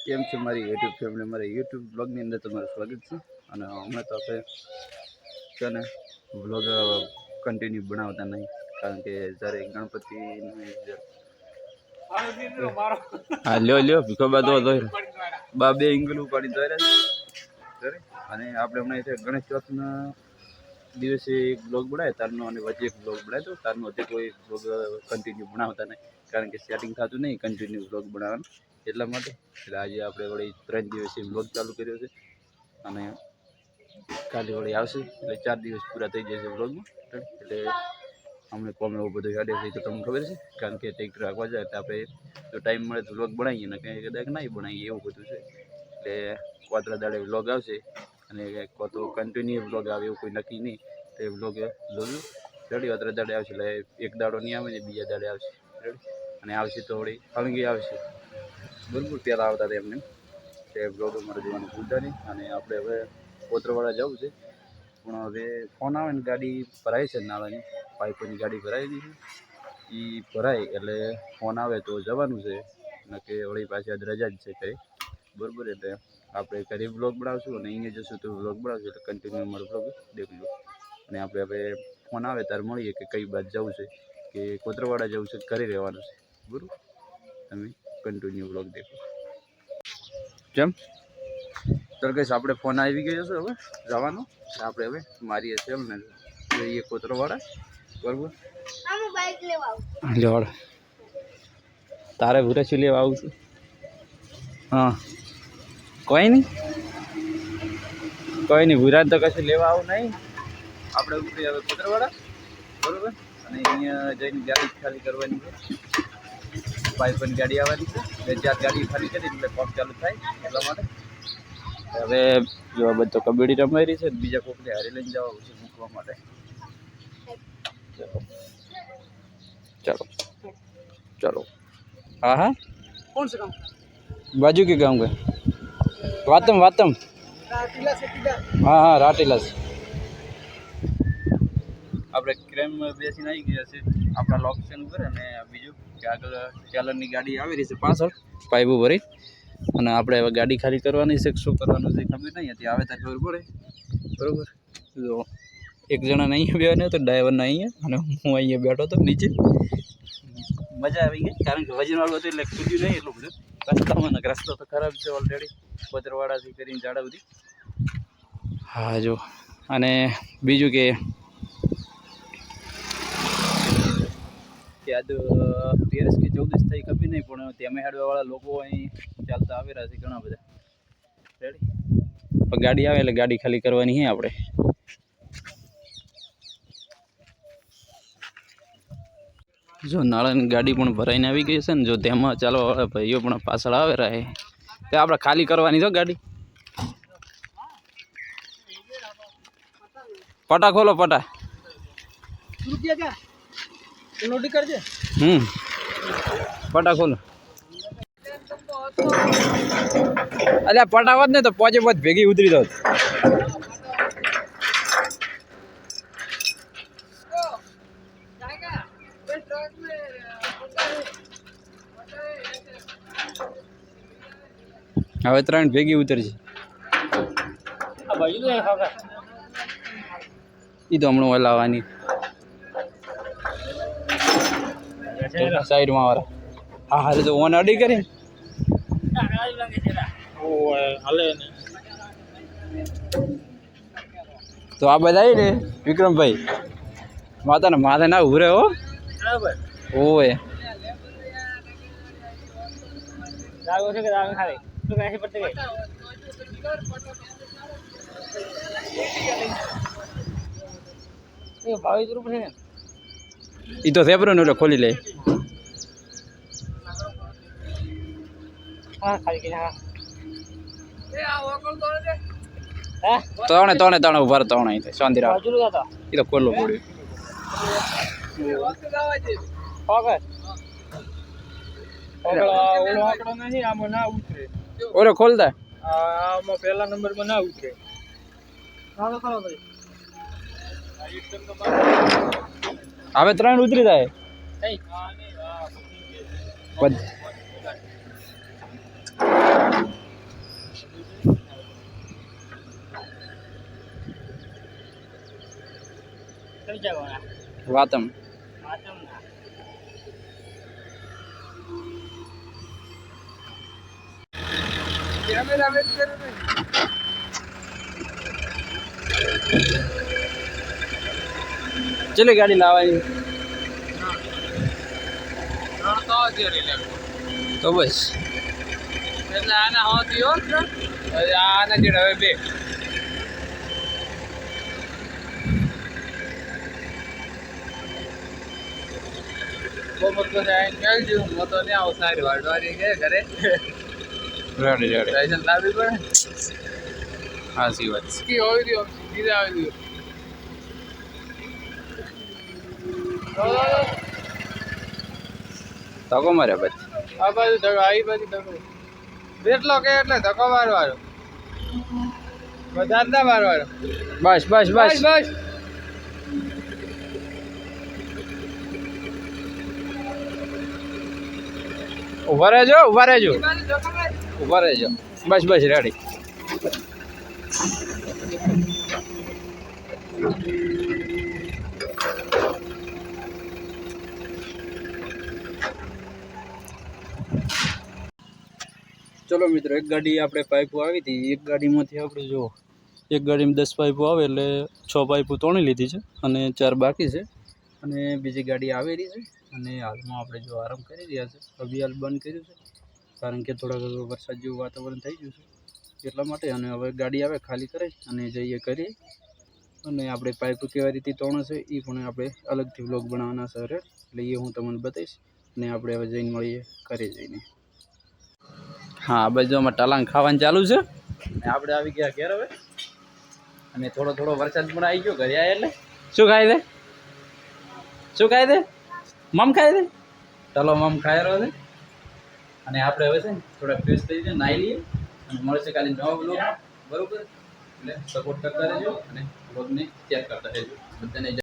કેમ છે મારી યુટ્યુબ ફેમિલી, મારી યુટ્યુબ બ્લોગની અંદર તમારું સ્વાગત છે. અને હમણાં તો આપણે છે ને બ્લોગ કન્ટિન્યુ બનાવતા નહીં, કારણ કે જ્યારે ગણપતિની હા લ્યો ભીખો બાદો બા બે ઇંગલું પાડી દોર્યા. અને આપણે હમણાં ગણેશ ચોથના દિવસે એક બ્લોગ બનાવ્યો તારનો, અને વચ્ચે એક બ્લોગ બનાવ્યો તારનો. હજી કોઈ બ્લોગ કન્ટિન્યુ બનાવતા નહીં, કારણ કે સેટિંગ થતું નહીં કન્ટિન્યુ બ્લોગ બનાવવાનું, એટલા માટે. એટલે આજે આપણે વળી 3 દિવસથી બ્લોગ ચાલુ કર્યો છે, અને કાલે વળી આવશે એટલે 4 દિવસ પૂરા થઈ જશે બ્લોગમાં. એટલે અમને કોમ એવું બધું યાદ છે તો તમને ખબર છે, કારણ કે ટ્રેક્ટર રાખવા જાય એટલે આપણે જો ટાઈમ મળે તો બ્લોગ બનાવીએ ને કંઈ કદાચ નહીં બનાવીએ, એવું બધું છે. એટલે કોતરા દાડે બ્લોગ આવશે, અને તો કન્ટિન્યુ બ્લોગ આવે એવું કોઈ નક્કી નહીં. તો એ બ્લોગ જોયું રેડી કોતરા દાડે આવશે, એટલે એક દાડો નહીં આવે ને બીજા દાડે આવશે રેડી. અને આવશે તો વળી હળંગી આવશે, બરાબર. પહેલાં આવતા હતા એમને તે બ્લોગ અમારે જોવાનું ભૂલતા નહીં. અને આપણે હવે કોતરવાળા જવું છે, પણ હવે ફોન આવે ને ગાડી ભરાય છે નાળાની પાઇપોની ગાડી ભરાઈ દીધી, એ ભરાય એટલે ફોન આવે તો જવાનું છે, ને કે વળી પાછી આજ રજા જ છે ઘરે, બરાબર. એટલે આપણે ઘરે બ્લોગ બનાવશું અને અહીંયા જશું તો બ્લોગ બનાવશું, એટલે કન્ટિન્યુ અમારો બ્લોગ દેખજો. અને આપણે હવે ફોન આવે ત્યારે મળીએ કે કઈ બાજુ જવું છે, કે કોતરવાડા જવું છે, ઘરે રહેવાનું છે, બરાબર. તમે કન્ટિન્યુ બ્લોગ દેખો. કેમ ચાલ કહીશ, આપણે ફોન આવી ગયો છે હવે જવાનો. આપણે હવે મારીએ છે એમ ને જઈએ કોતરવાડા, બરાબર. લેવાડ તારે ભૂરેથી લેવા આવું છું. હા કોઈ નહીં ભૂરા તો કશું લેવા આવું નહીં. આપણે ઉપરી હવે કોતરવાડા, બરાબર. અને અહીંયા જઈને ગાડી ખાલી કરવાની છે, પાઇપની ગાડી આવવાની છે. 2-4 ગાડી ખાલી કરી એટલે પંપ ચાલુ થાય, એટલા માટે. હવે જો બધો કબડ્ડી રમાઈ રહી છે, બીજા કોકને હારી લઈને જવા છે મૂકવા માટે. चलो हाँ हाँ कौन से गाँव? बाजू के गाँव के वातम राटीला से किधर? हाँ राटीला से. આપણે ક્રેમ બેસીને આવી ગયા છે આપણા લોકેશન ઉપર. અને બીજું કે આગળ ટેલરની ગાડી આવી રહી છે પાછળ પાઇપો ભરી, અને આપણે હવે ગાડી ખાલી કરવાની છે. શું કરવાનું છે ખબર નહીં હતી, આવે ત્યારે ખબર પડે, બરાબર. જો એક જણાને અહીંયા બેવાને હતો, ડ્રાઈવરને અહીંયા, અને હું અહીંયા બેઠો હતો નીચે. મજા આવી ગઈ, કારણ કે વજનવાળું હતું એટલે કૂદ્યું નહીં એટલું બધું. રસ્તામાં રસ્તો તો ખરાબ છે ઓલરેડી, કોતરવાડાથી કરીને ઝાડા સુધી. હા જો, અને બીજું કે આજ 13 કે 14 થઈ ખબર નહીં, પણ તેમે હેડવાવાળા લોકો અહીં ચાલતા આવી રહ્યા છે ઘણા બધા રેડી. પણ ગાડી આવે એટલે ગાડી ખાલી કરવાની છે આપણે. જો નાળાની ગાડી પણ ભરાઈને આવી ગઈ છે ને, જો તેમાં ચાલવાવાળા ભાઈઓ પણ પાછળ આવે રહે, તે આપણે ખાલી કરવાની છે ગાડી. પટા ખોલો પટા. પટા ખોલો. અલ્યા પટા હોત ને તો પોચે પોચ ભેગી ઉતરી દો. હવે 3 ભેગી ઉતરશે. એ તો હમણાં ઓલાવાની સાઈડમાં વાળા. હા હારે તો ઓન અડી કરી તો આ બધા ને વિક્રમભાઈ માતા ને માથે ના ઉભરે હો. ઓય ઈ તો સેપરો ને એટલે ખોલી લે. તણે ઉભા તણે અહીં શાંતિ રાખ. એ તો ખોલવું પડ્યું. ઓરે ખોલતા પહેલા નંબરમાં ના ઉતરે. હવે 3 ઉતરી જાય. બીજા કોના વાતમ વાતમ ના કેમેરા વેટ કરે ને ચલે ગાડી લાવવાની ત્રણ તો અત્યારે લે તો બસ એટલે આના હોતી હોત ને આના જેડ હવે બે બહુ મત આઈને મેલ જેવું હું તો ને આવું સારી વાડવારી કે ઘરે રેડી રેડી લાઈસન્સ લાવવી પડે હાસી વાત છે. કી હોવી દો સીધે આવી દો તકો મારે પછી આ બાજુ ધકો આવી બાજુ ધકો જેટલો કે એટલે ધકો મારવાનો વધારે ના મારવાનો બસ બસ બસ બસ ઉભા રહેજો ઉભા રહેજો એ બાજુ ધકો માર ઉભા રહેજો બસ બસ રેડી ચલો મિત્રો એક ગાડી આપણે પાઇપો આવી હતી એક ગાડીમાંથી આપણે જો એક ગાડીમાં 10 પાઇપો આવે એટલે 6 પાઇપો તોડી લીધી છે અને 4 બાકી છે અને બીજી ગાડી આવેલી છે અને હાલમાં આપણે જો આરામ કરી રહ્યા છે અભી હાલ બંધ કર્યું છે કારણ કે થોડાક વરસાદ જેવું વાતાવરણ થઈ ગયું છે એટલા માટે અને હવે ગાડી આવે ખાલી કરે અને જઈએ કરીએ અને આપણે પાઇપો કેવી રીતે તોડે છે એ પણ આપણે અલગથી વ્લોગ બનાવવાના છે એટલે એ હું તમને બતાવીશ અને આપણે હવે જઈને મળીએ ઘરે જઈને હા બસ જો અમારે ટાલાંગ ખાવાનું ચાલુ છે અને આપણે આવી ગયા ઘેર હવે અને થોડો થોડો વરસાદ પણ આવી ગયો ઘરે આવ્યા એટલે શું ખાય દે શું ખાય દે મમ ખાય દે ચાલો મમ ખાઈ રહ્યો છે અને આપણે હવે છે ને થોડા ફ્રેશ થઈ જઈએ નાહી લઈએ અને મળશે કાલે નવા બ્લોગ બરોબર એટલે સપોર્ટ કરતા રહેજો અને બ્લોગને શેર કરતા રહેજો બધાને